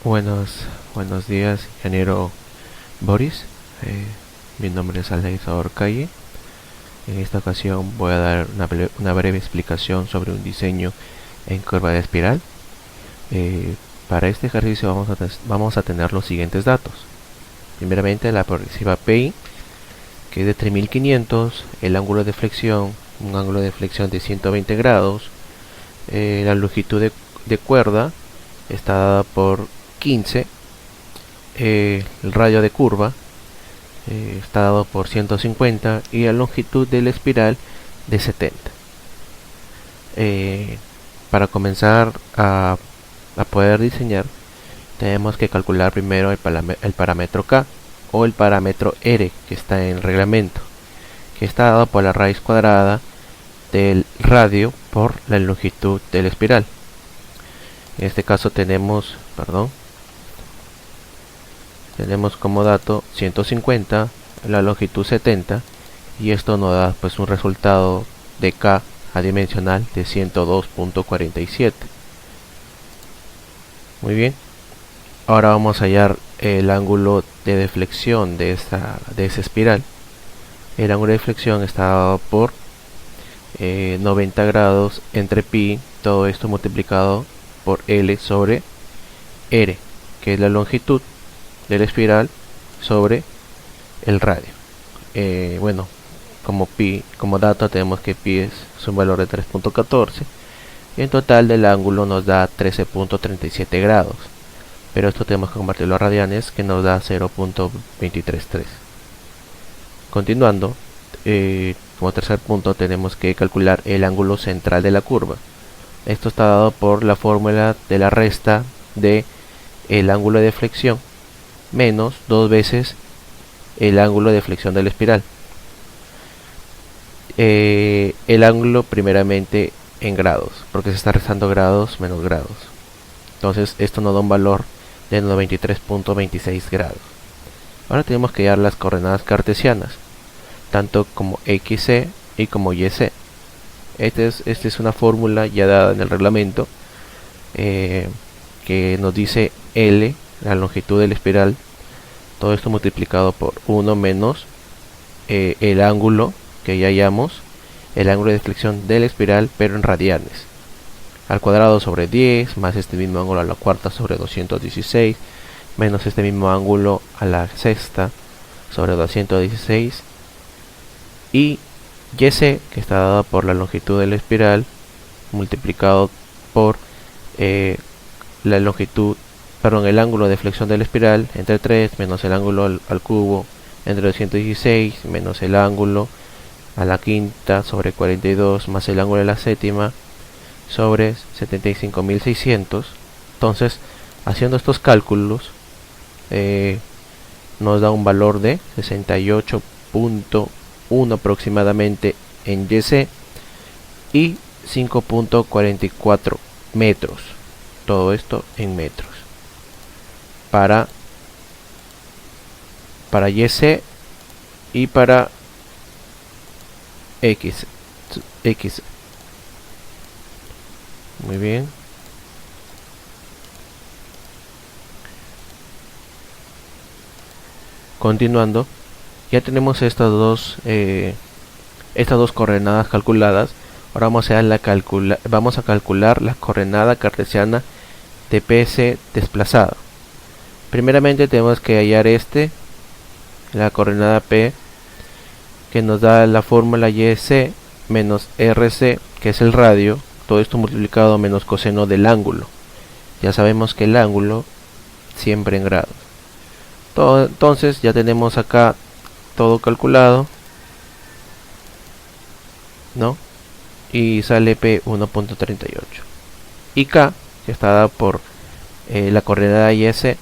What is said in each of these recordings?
Buenos días, ingeniero Boris. Mi nombre es Alexander Calle. En esta ocasión voy a dar una breve explicación sobre un diseño en curva de espiral. Para este ejercicio vamos a tener los siguientes datos. Primeramente, la progresiva PI, que es de 3500, el ángulo de flexión, un ángulo de flexión de 120 grados, la longitud de cuerda está dada por 15, el radio de curva está dado por 150 y la longitud de la espiral de 70. Para comenzar a poder diseñar, tenemos que calcular primero el parámetro K o el parámetro R, que está en el reglamento, que está dado por la raíz cuadrada del radio por la longitud de la espiral. En este caso tenemos como dato 150, la longitud 70, y esto nos da pues un resultado de K adimensional de 102.47. Muy bien, ahora vamos a hallar el ángulo de deflexión de esa espiral. El ángulo de deflexión está dado por 90 grados entre pi, todo esto multiplicado por L sobre R, que es la longitud de la espiral sobre el radio. Como dato tenemos que pi es un valor de 3.14 y en total del ángulo nos da 13.37 grados, pero esto tenemos que convertirlo a radianes, que nos da 0.233. Continuando, como tercer punto tenemos que calcular el ángulo central de la curva. Esto está dado por la fórmula de la resta de el ángulo de flexión menos 2 veces el ángulo de flexión de la espiral. El ángulo primeramente en grados, porque se está restando grados menos grados. Entonces esto nos da un valor de 93.26 grados. Ahora tenemos que hallar las coordenadas cartesianas, tanto como XC y como YC. Esta es una fórmula ya dada en el reglamento, que nos dice L, la longitud de la espiral, todo esto multiplicado por 1 menos el ángulo que ya hallamos, el ángulo de flexión de la espiral, pero en radianes, al cuadrado sobre 10, más este mismo ángulo a la cuarta sobre 216, menos este mismo ángulo a la sexta sobre 216, y YC, que está dada por la longitud de la espiral multiplicado por el ángulo de flexión de la espiral entre 3 menos el ángulo al cubo entre 216 menos el ángulo a la quinta sobre 42 más el ángulo de la séptima sobre 75.600. Entonces, haciendo estos cálculos, nos da un valor de 68.1 aproximadamente en YC y 5.44 metros, todo esto en metros para YC y para X. Muy bien, continuando, ya tenemos estas dos coordenadas calculadas. Ahora vamos a calcular la coordenada cartesiana de PS desplazada. Primeramente tenemos que hallar la coordenada P, que nos da la fórmula YC menos RC, que es el radio, todo esto multiplicado menos coseno del ángulo. Ya sabemos que el ángulo siempre en grados. Entonces ya tenemos acá todo calculado, ¿no? Y sale P 1.38 y K, que está dada por la coordenada YC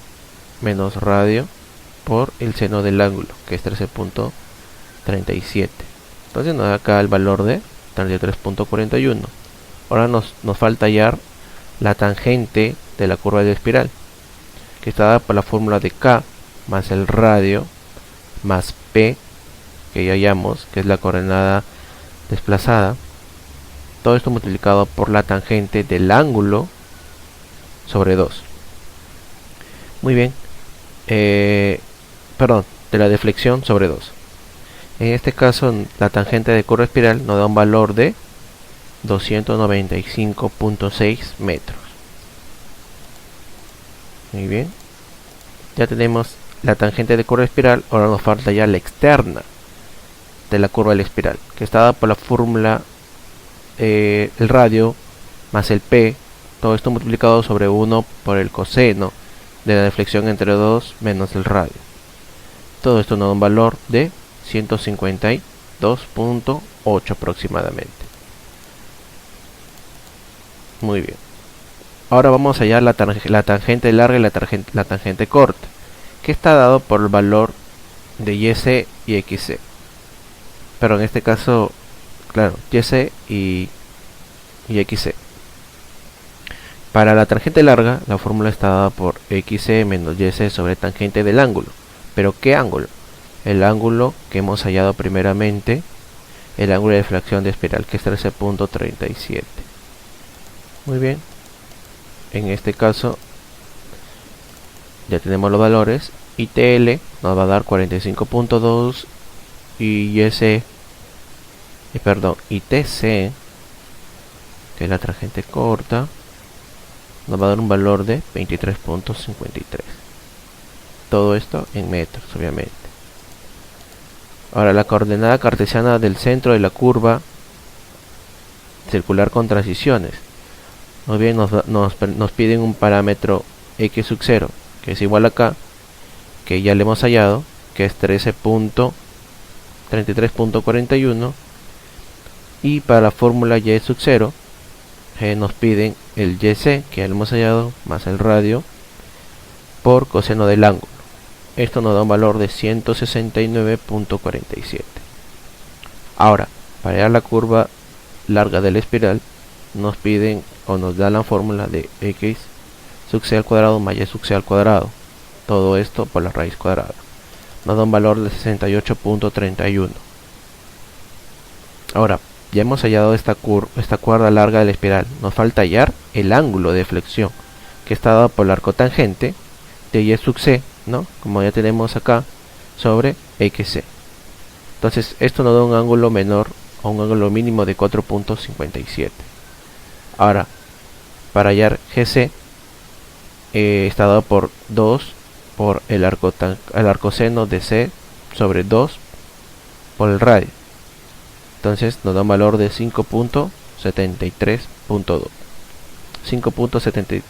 menos radio por el seno del ángulo, que es 13.37. Entonces nos da acá el valor de 33.41. Ahora nos falta hallar la tangente de la curva de espiral, que está dada por la fórmula de K más el radio más P, que ya hallamos, que es la coordenada desplazada, todo esto multiplicado por la tangente del ángulo sobre 2. Muy bien. Perdón, de la deflexión sobre 2. En este caso, la tangente de curva espiral nos da un valor de 295.6 metros. Muy bien. Ya tenemos la tangente de curva espiral. Ahora nos falta ya la externa de la curva de la espiral, que está dada por la fórmula el radio más el P, todo esto multiplicado sobre 1 por el coseno de la deflexión entre 2 menos el radio. Todo esto nos da un valor de 152.8 aproximadamente. Muy bien. Ahora vamos a hallar la tangente larga y la tangente corta, que está dado por el valor de YC y XC. Pero en este caso, claro, YC y XC. Para la tangente larga, la fórmula está dada por XC menos YC sobre tangente del ángulo. ¿Pero qué ángulo? El ángulo que hemos hallado primeramente, el ángulo de deflexión de espiral, que es 13.37. Muy bien. En este caso, ya tenemos los valores. ITL nos va a dar 45.2 y ITC, que es la tangente corta, nos va a dar un valor de 23.53. Todo esto en metros, obviamente. Ahora, la coordenada cartesiana del centro de la curva circular con transiciones. Muy bien, nos piden un parámetro x sub 0, que es igual acá, que ya le hemos hallado, que es 13.33.41. Y para la fórmula y sub 0 nos piden el YC, que ya lo hemos hallado, más el radio por coseno del ángulo. Esto nos da un valor de 169.47. Ahora, para hallar la curva larga de la espiral, nos piden o nos da la fórmula de x sub c al cuadrado más y sub c al cuadrado. Todo esto por la raíz cuadrada. Nos da un valor de 68.31. Ahora, ya hemos hallado esta cuerda larga de la espiral. Nos falta hallar el ángulo de deflexión, que está dado por el arco tangente de y sub c, ¿no? Como ya tenemos acá, sobre xc. Entonces, esto nos da un ángulo menor o un ángulo mínimo de 4.57. Ahora, para hallar gc, está dado por 2 por el arcoseno de c sobre 2 por el radio. Entonces nos da un valor de 5.73.2. 5.732.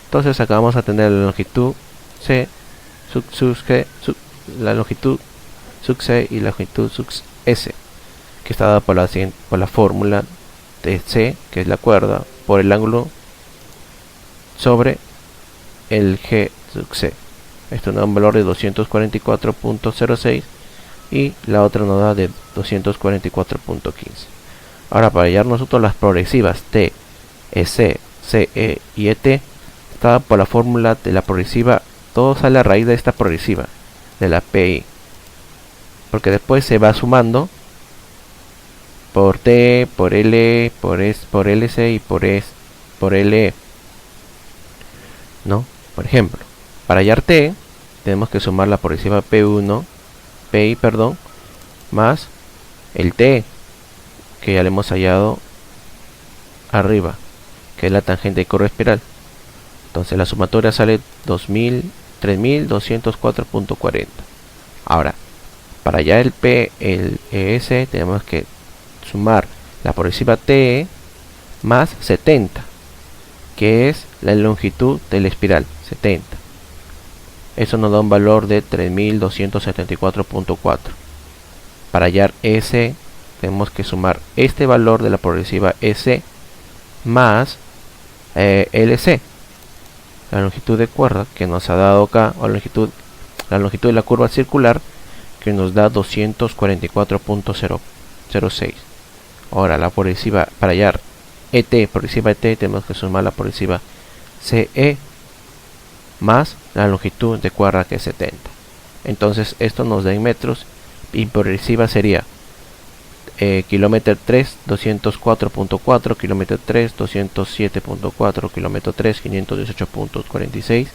Entonces acá vamos a tener la longitud c la longitud sub c y la longitud sub s, que está dada por la fórmula de c, que es la cuerda, por el ángulo sobre el g sub c. Esto nos da un valor de 244.06 y la otra nos da de 244.15. Ahora, para hallar nosotros las progresivas t, ec, ce y et, está por la fórmula de la progresiva, todo sale a raíz de esta progresiva, de la pi, porque después se va sumando por t, por l, por lc y por le, ¿no? Por ejemplo, para hallar t tenemos que sumar la progresiva pi, más el t, que ya le hemos hallado arriba, que es la tangente de curva espiral. Entonces la sumatoria sale 3204.40. Ahora, para hallar el p, el es, tenemos que sumar la progresiva t más 70, que es la longitud de la espiral, 70. Eso nos da un valor de 3274.4. Para hallar S, tenemos que sumar este valor de la progresiva S más LC, la longitud de cuerda que nos ha dado acá, o la longitud de la curva circular, que nos da 244.006. Ahora, la progresiva, para hallar progresiva ET, tenemos que sumar la progresiva CE más la longitud de cuerda, que es 70. Entonces esto nos da en metros, y progresiva sería kilómetro 3 204.4, kilómetro 3 207.4, kilómetro 3 518.46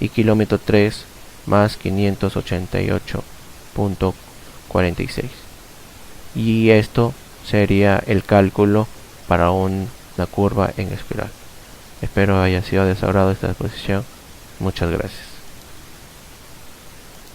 y kilómetro 3 más 588.46. Y esto sería el cálculo para una curva en espiral. Espero haya sido de su agrado esta exposición. Muchas gracias.